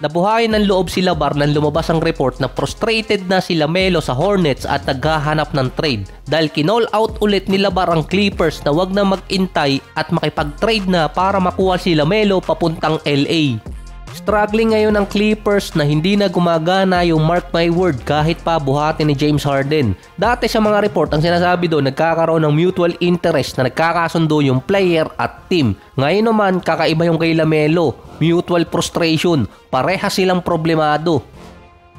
Nabuhayan ng loob si LeVar nang lumabas ang report na frustrated na si LaMelo sa Hornets at naghahanap ng trade dahil kinall out ulit ni LeVar ang Clippers na wag na mag-intay at makipag-trade na para makuha si LaMelo papuntang LA. Struggling ngayon ang Clippers na hindi na gumagana yung mark my word kahit pa buhatin ni James Harden. Dati sa mga report ang sinasabi doon nagkakaroon ng mutual interest na nagkakasundo yung player at team. Ngayon naman kakaiba yung kay LaMelo, mutual frustration, parehas silang problemado.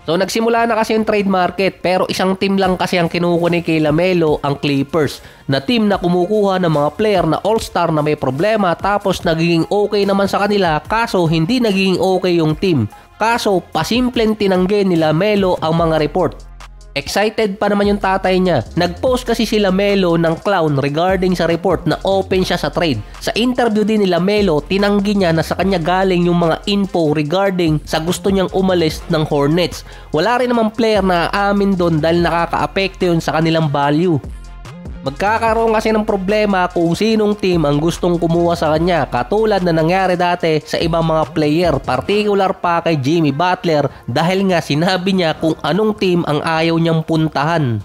So nagsimula na kasi yung trade market pero isang team lang kasi ang kinukuha kay LaMelo, ang Clippers, na team na kumukuha ng mga player na all-star na may problema tapos nagiging okay naman sa kanila kaso hindi nagiging okay yung team. Kaso pasimpleng tinanggi ni LaMelo ang mga report. Excited pa naman yung tatay niya. Nag-post kasi si LaMelo ng clown regarding sa report na open siya sa trade. Sa interview din ni LaMelo, tinanggi niya na sa kanya galing yung mga info regarding sa gusto niyang umalis ng Hornets. Wala rin namang player na aamin doon dahil nakaka-apekto yun sa kanilang value. Magkakaroon kasi ng problema kung sinong team ang gustong kumuha sa kanya katulad na nangyari dati sa ibang mga player, particular pa kay Jimmy Butler dahil nga sinabi niya kung anong team ang ayaw niyang puntahan.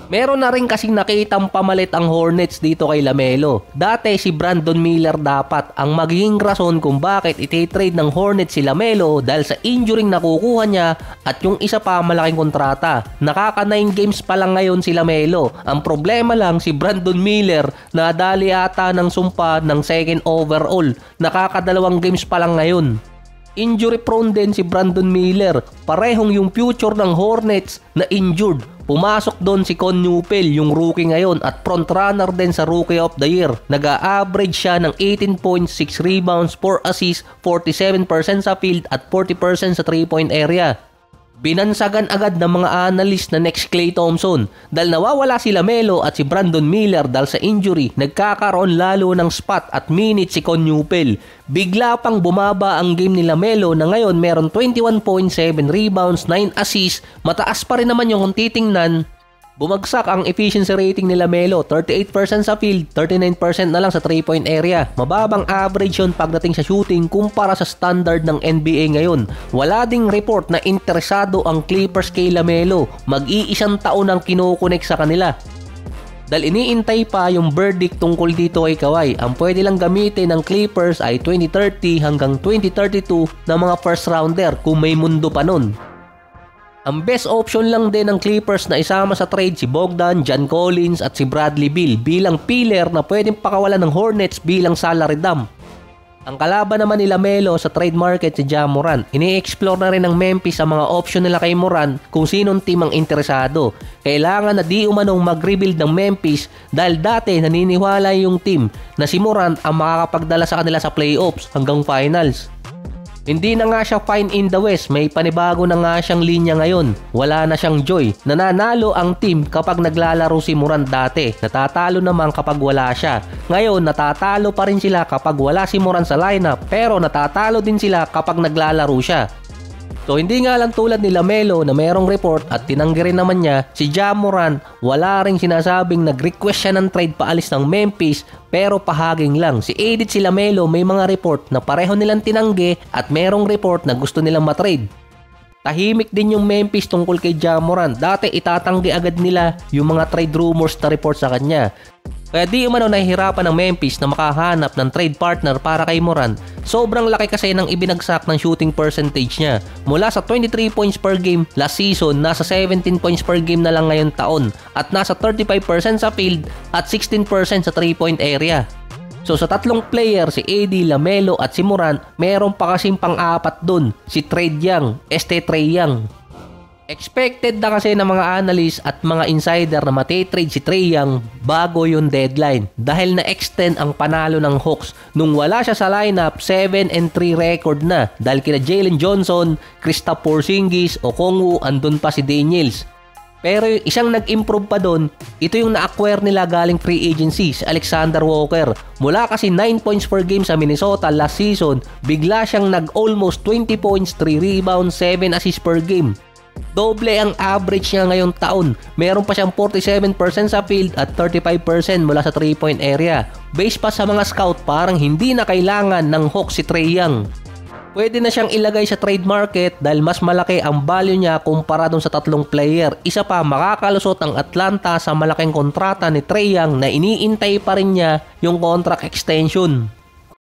Meron na rin kasing nakitang pamalit ang Hornets dito kay LaMelo. Dati si Brandon Miller dapat ang magiging rason kung bakit iti-trade ng Hornets si LaMelo dahil sa injury nakukuha niya at yung isa pa malaking kontrata. Nakaka 9 games pa lang ngayon si LaMelo. Ang problema lang si Brandon Miller nadali ata ng sumpa ng second overall. Nakaka 2 games pa lang ngayon. Injury prone din si Brandon Miller. Parehong yung future ng Hornets na injured. Pumasok doon si Con Newpel, yung rookie ngayon at frontrunner din sa Rookie of the Year. Nag-a-average siya ng 18.6 rebounds, 4 assists, 47% sa field at 40% sa 3-point area. Binansagan agad ng mga analyst na next Klay Thompson dahil nawawala si LaMelo at si Brandon Miller dahil sa injury. Nagkakaroon lalo ng spot at minutes si Con Newpel. Bigla pang bumaba ang game ni LaMelo na ngayon meron 21.7 rebounds, 9 assists. Mataas pa rin naman yung kung titingnan. Bumagsak ang efficiency rating ni LaMelo, 38% sa field, 39% na lang sa 3-point area. Mababang average yun pagdating sa shooting kumpara sa standard ng NBA ngayon. Wala ding report na interesado ang Clippers kay LaMelo. Mag-iisang taon ang kinukonek sa kanila. Dahil iniintay pa yung verdict tungkol dito kay Kawhi. Ang pwede lang gamitin ng Clippers ay 2030 hanggang 2032 na mga first rounder kung may mundo pa nun. Ang best option lang din ng Clippers na isama sa trade si Bogdan, John Collins at si Bradley Beal bilang pillar na pwedeng pakawalan ng Hornets bilang salary dump. Ang kalaban naman ni LaMelo sa trade market si Ja Morant. Ini-explore na rin ng Memphis ang mga option nila kay Morant kung sinong team ang interesado. Kailangan na di umanong mag-rebuild ng Memphis dahil dati naniniwala yung team na si Morant ang makakapagdala sa kanila sa playoffs hanggang finals. Hindi na nga siya fine in the West, may panibago na nga siyang linya ngayon. Wala na siyang joy. Nananalo ang team kapag naglalaro si Morant dati. Natatalo naman kapag wala siya. Ngayon, natatalo pa rin sila kapag wala si Morant sa lineup pero natatalo din sila kapag naglalaro siya. So hindi nga lang tulad ni LaMelo na mayroong report at tinanggi rin naman niya, si Ja Morant wala ring sinasabing nag-request siya ng trade paalis ng Memphis pero pahaging lang. Si Edith, si LaMelo may mga report na pareho nilang tinanggi at mayroong report na gusto nilang matrade. Tahimik din yung Memphis tungkol kay Ja Morant. Dati itatanggi agad nila yung mga trade rumors na report sa kanya. Kaya di umano nahihirapan ng Memphis na makahanap ng trade partner para kay Morant. Sobrang laki kasi ng ibinagsak ng shooting percentage niya. Mula sa 23 points per game last season, nasa 17 points per game na lang ngayon taon. At nasa 35% sa field at 16% sa 3-point area. So sa tatlong player, si AD, LaMelo at si Morant, meron pa kasing pang-apat dun, si Trae Young, Trae Young. Expected na kasi ng mga analyst at mga insider na matitrade si Trae Young bago yung deadline dahil na-extend ang panalo ng Hawks nung wala siya sa lineup. 7-3 record na dahil kina Jalen Johnson, Kristaps Porzingis, Okongwu, andun pa si Daniels. Pero yung isang nag-improve pa doon, ito yung na-acquire nila galing free agency, si Alexander Walker. Mula kasi 9 points per game sa Minnesota last season, bigla siyang nag-almost 20 points, 3 rebounds, 7 assists per game. Doble ang average niya ngayong taon. Meron pa siyang 47% sa field at 35% mula sa 3-point area. Based pa sa mga scout, parang hindi na kailangan ng Hawks si Trae Young. Pwede na siyang ilagay sa trade market dahil mas malaki ang value niya kumpara dun sa tatlong player. Isa pa, makakalusot ang Atlanta sa malaking kontrata ni Trae Young na iniintay pa rin niya yung contract extension.